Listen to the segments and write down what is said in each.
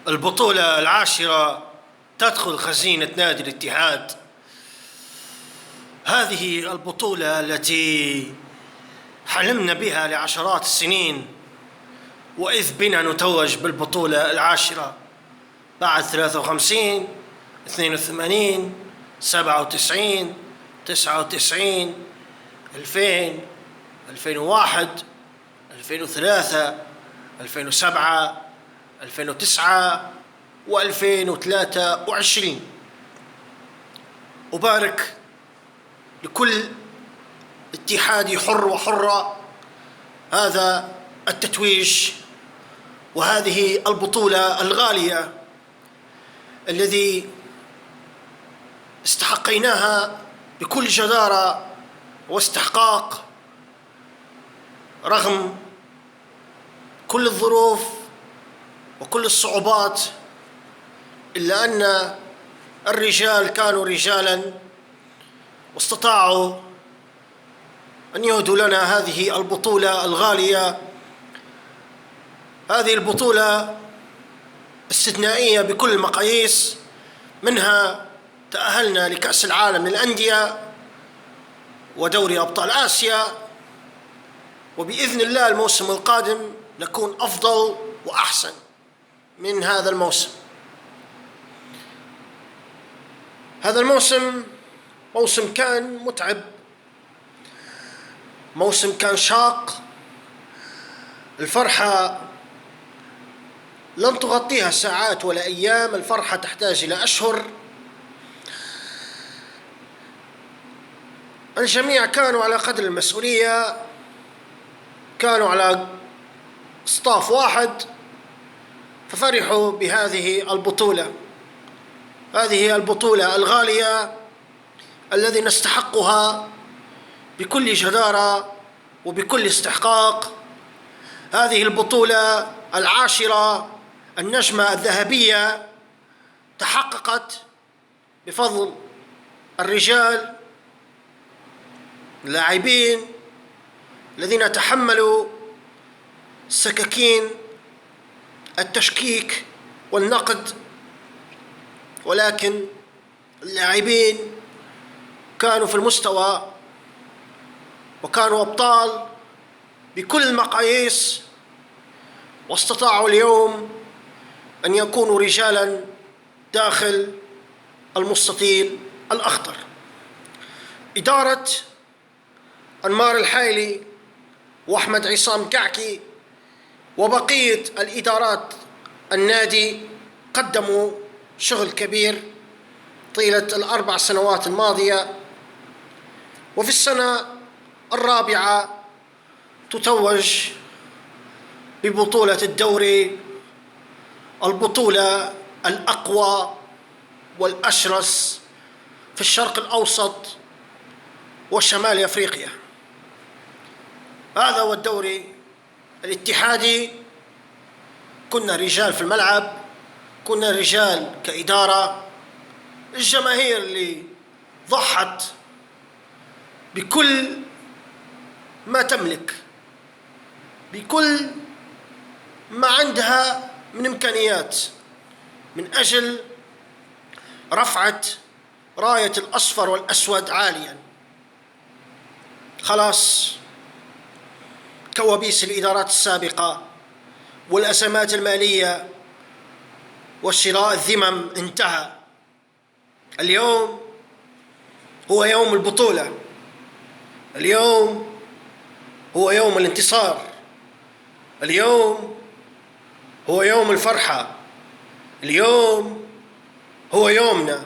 البطولة العاشرة تدخل خزينة نادي الاتحاد. هذه البطولة التي حلمنا بها لعشرات السنين، وإذ بنا نتوج بالبطولة العاشرة بعد 53 82 97 99 2000 2001 2003 2007 2009 و2023. أبارك لكل اتحادي حر وحرة هذا التتويج وهذه البطولة الغالية الذي استحقيناها بكل جدارة واستحقاق رغم كل الظروف وكل الصعوبات، إلا أن الرجال كانوا رجالا واستطاعوا أن يهدوا لنا هذه البطولة الغالية. هذه البطولة استثنائية بكل المقاييس، منها تأهلنا لكأس العالم للأندية ودوري أبطال آسيا، وبإذن الله الموسم القادم نكون أفضل وأحسن من هذا الموسم. هذا الموسم موسم كان متعب، موسم كان شاق. الفرحة لن تغطيها ساعات ولا أيام، الفرحة تحتاج إلى أشهر. الجميع كانوا على قدر المسؤولية، كانوا على صطاف واحد، ففرحوا بهذه البطولة. هذه البطولة الغالية الذي نستحقها بكل جدارة وبكل استحقاق. هذه البطولة العاشرة النجمة الذهبية تحققت بفضل الرجال اللاعبين الذين تحملوا سكاكين التشكيك والنقد، ولكن اللاعبين كانوا في المستوى وكانوا أبطال بكل المقاييس، واستطاعوا اليوم أن يكونوا رجالا داخل المستطيل الأخضر. إدارة أنمار الحايلي وأحمد عصام كعكي وبقية الإدارات النادي قدموا شغل كبير طيلة ال4 سنوات الماضية، وفي السنة الرابعة تتوج ببطولة الدوري، البطولة الأقوى والأشرس في الشرق الأوسط وشمال أفريقيا. هذا هو الدوري الاتحادي. كنا رجال في الملعب، كنا رجال كإدارة، الجماهير اللي ضحت بكل ما تملك، بكل ما عندها من إمكانيات من أجل رفعة راية الأصفر والأسود عاليا. خلاص كوابيس الإدارات السابقة والأزمات المالية وشراء الذمم انتهى. اليوم هو يوم البطولة، اليوم هو يوم الانتصار، اليوم هو يوم الفرحة، اليوم هو يومنا،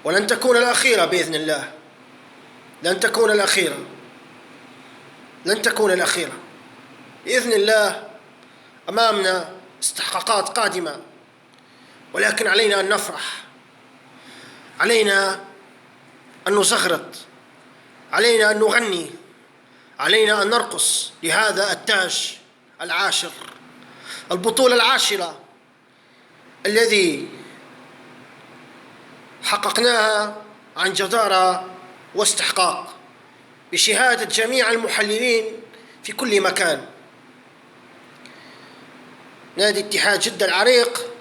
ولن تكون الأخيرة بإذن الله. لن تكون الأخيرة، لن تكون الأخيرة بإذن الله. أمامنا استحقاقات قادمة، ولكن علينا أن نفرح، علينا أن نزغرط، علينا أن نغني، علينا أن نرقص لهذا التاج العاشر، البطولة العاشرة الذي حققناها عن جدارة واستحقاق بشهادة جميع المحللين في كل مكان. نادي اتحاد جدة العريق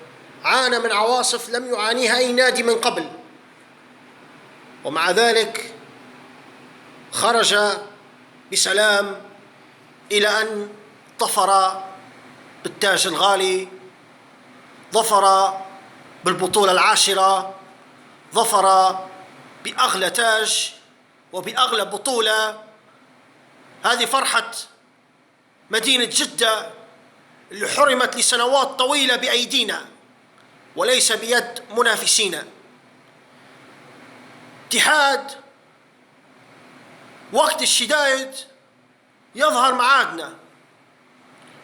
عانى من عواصف لم يعانيها أي نادي من قبل، ومع ذلك خرج بسلام إلى أن ظفر بالتاج الغالي، ظفر بالبطولة العاشرة، ظفر بأغلى تاج وبأغلى بطولة. هذه فرحة مدينة جدة اللي حرمت لسنوات طويلة بأيدينا وليس بيد منافسينا. اتحاد وقت الشدائد يظهر معادنا،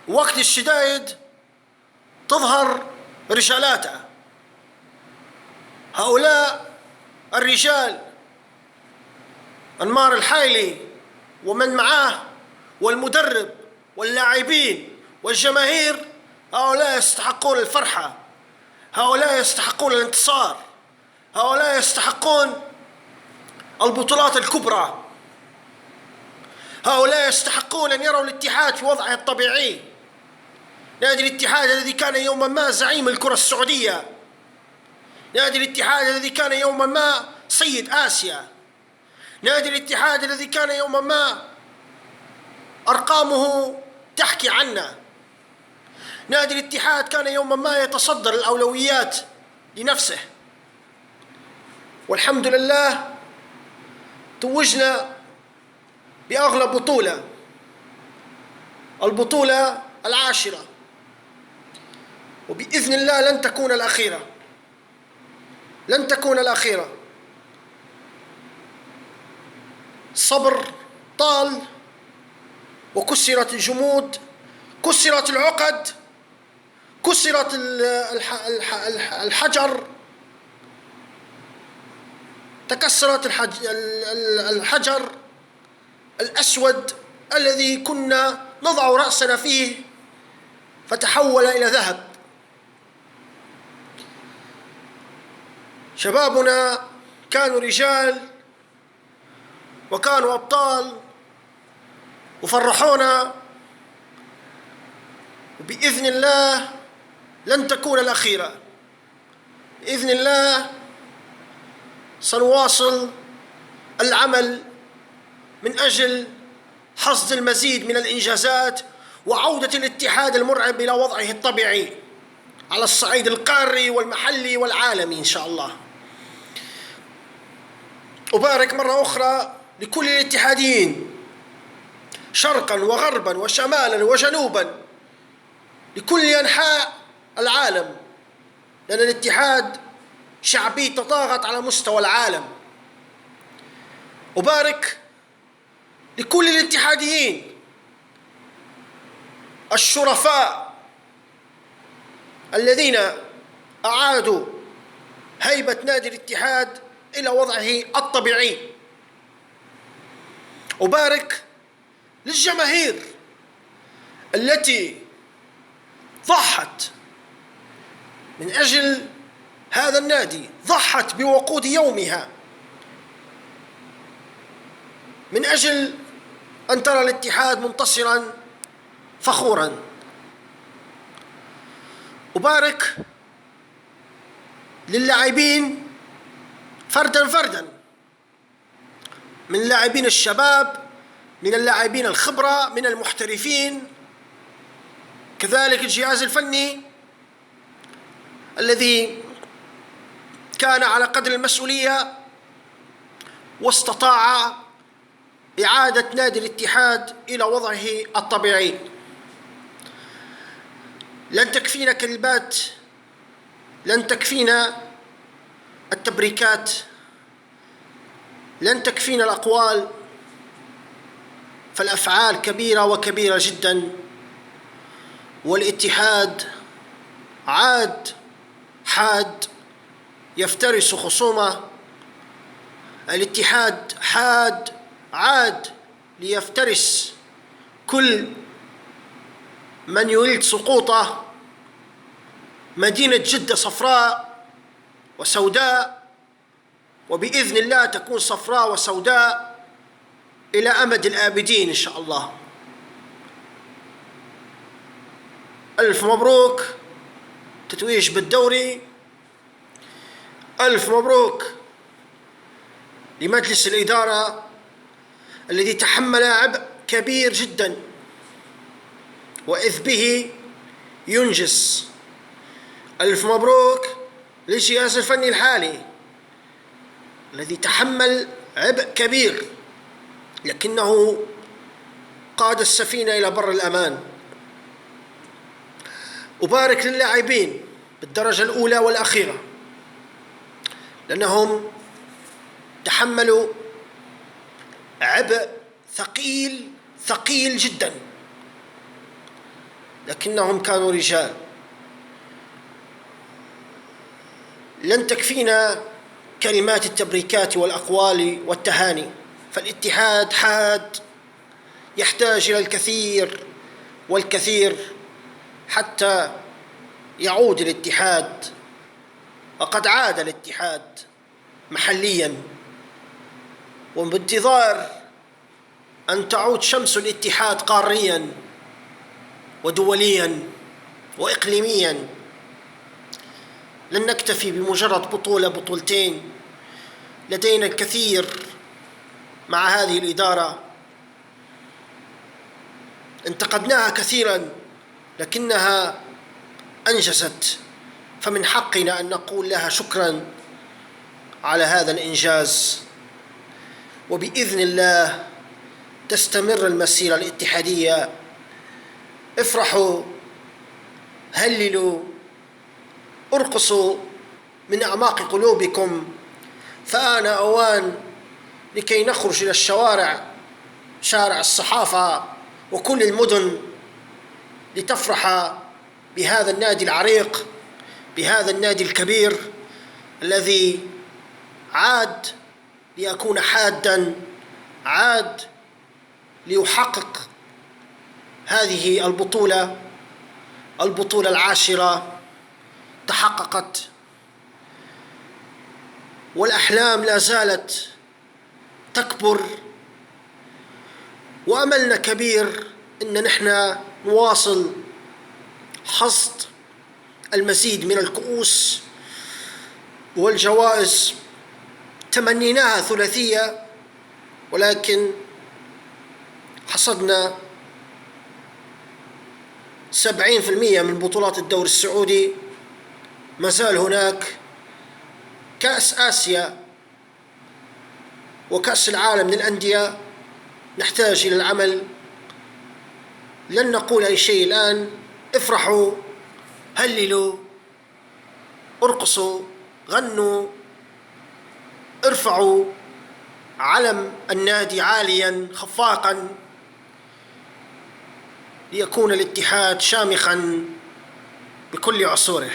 وقت الشدائد تظهر رجالاته. هؤلاء الرجال أنمار الحايلي ومن معاه والمدرب واللاعبين والجماهير، هؤلاء يستحقون الفرحة، هؤلاء يستحقون الانتصار، هؤلاء يستحقون البطولات الكبرى، هؤلاء يستحقون أن يروا الاتحاد في وضعه الطبيعي. نادي الاتحاد الذي كان يوما ما زعيم الكرة السعودية، نادي الاتحاد الذي كان يوما ما سيد آسيا، نادي الاتحاد الذي كان يوما ما أرقامه تحكي عنه، نادي الاتحاد كان يوما ما يتصدر الأولويات لنفسه، والحمد لله توجنا بأغلى بطولة، البطولة العاشرة، وبإذن الله لن تكون الأخيرة، لن تكون الأخيرة. الصبر طال وكسرت الجمود، كسرت العقد، كسرت الحجر، تكسرت الحجر الأسود الذي كنا نضع رأسنا فيه فتحول إلى ذهب. شبابنا كانوا رجال وكانوا أبطال وفرحونا، وبإذن الله لن تكون الأخيرة. بإذن الله سنواصل العمل من أجل حصد المزيد من الإنجازات وعودة الاتحاد المرعب إلى وضعه الطبيعي على الصعيد القاري والمحلي والعالمي إن شاء الله. أبارك مرة أخرى لكل الاتحاديين شرقا وغربا وشمالا وجنوبا لكل أنحاء العالم، لأن الاتحاد شعبيته طاغت على مستوى العالم. أبارك لكل الاتحاديين الشرفاء الذين أعادوا هيبة نادي الاتحاد إلى وضعه الطبيعي. أبارك للجماهير التي ضحت من أجل هذا النادي، ضحت بوقود يومها من أجل أن ترى الاتحاد منتصرا فخورا. أبارك للاعبين فردا فردا، من اللاعبين الشباب، من اللاعبين الخبرة، من المحترفين، كذلك الجهاز الفني الذي كان على قدر المسؤولية واستطاع إعادة نادي الاتحاد إلى وضعه الطبيعي. لن تكفينا كلمات، لن تكفينا التبريكات، لن تكفينا الأقوال، فالأفعال كبيرة وكبيرة جدا. والاتحاد حاد يفترس خصومه، الاتحاد عاد ليفترس كل من يريد سقوطه. مدينة جدة صفراء وسوداء، وبإذن الله تكون صفراء وسوداء إلى أمد الآبدين إن شاء الله. ألف مبروك تتويج بالدوري، ألف مبروك لمجلس الإدارة الذي تحمل عبء كبير جدا وإذ به ينجز. ألف مبروك للجهاز الفني الحالي الذي تحمل عبء كبير لكنه قاد السفينة إلى بر الأمان. أبارك للاعبين بالدرجة الأولى والأخيرة لأنهم تحملوا عبء ثقيل جدا لكنهم كانوا رجال. لن تكفينا كلمات التبريكات والأقوال والتهاني، فالاتحاد حاد يحتاج إلى الكثير والكثير حتى يعود الاتحاد، وقد عاد الاتحاد محليا، وبانتظار أن تعود شمس الاتحاد قاريا ودوليا وإقليميا. لن نكتفي بمجرد بطولة بطولتين، لدينا الكثير مع هذه الإدارة، انتقدناها كثيرا لكنها أنجزت، فمن حقنا أن نقول لها شكرا على هذا الإنجاز. وبإذن الله تستمر المسيرة الاتحادية. افرحوا، هللوا، ارقصوا من أعماق قلوبكم، فآن أوان لكي نخرج إلى الشوارع، شارع الصحافة وكل المدن، لتفرح بهذا النادي العريق، بهذا النادي الكبير الذي عاد ليكون حاداً، عاد ليحقق هذه البطولة العاشرة تحققت، والأحلام لا زالت تكبر، وأملنا كبير إن نحن نواصل حصد المزيد من الكؤوس والجوائز. تمنيناها ثلاثية ولكن حصدنا 70% من بطولات الدوري السعودي. ما زال هناك كأس آسيا وكأس العالم للأندية، نحتاج إلى العمل. لن نقول أي شيء الآن. افرحوا، هللوا، ارقصوا، غنوا، ارفعوا علم النادي عاليا خفاقا ليكون الاتحاد شامخا بكل عصوره.